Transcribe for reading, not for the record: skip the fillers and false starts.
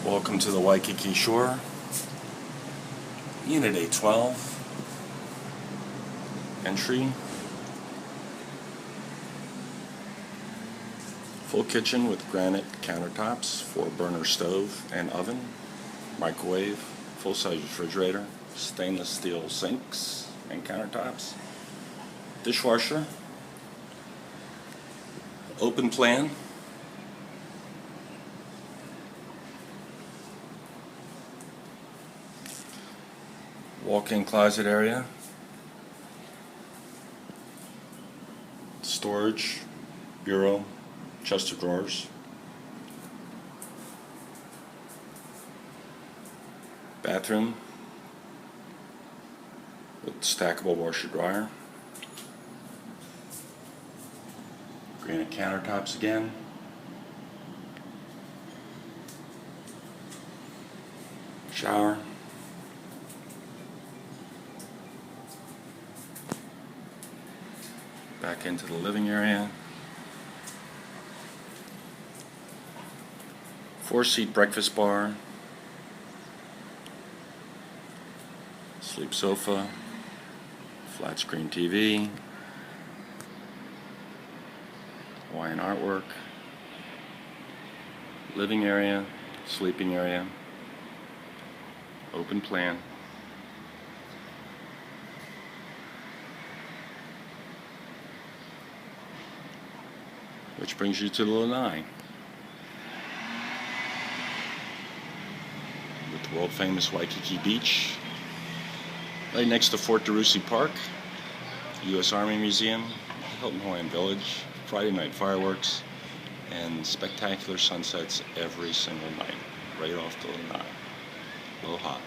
Welcome to the Waikiki Shore, Unit 812, entry, full kitchen with granite countertops, 4-burner stove and oven, microwave, full-size refrigerator, stainless steel sinks and countertops, dishwasher, open plan, walk-in closet area, storage, bureau, chest of drawers, bathroom with stackable washer dryer, granite countertops again, shower, back into the living area, 4-seat breakfast bar, sleep sofa, flat screen TV, Hawaiian artwork, living area, sleeping area, open plan, which brings you to the lanai with the world famous Waikiki Beach right next to Fort DeRussy Park, U.S. Army Museum, Hilton Hawaiian Village, Friday night fireworks, and spectacular sunsets every single night right off the lanai. Aloha.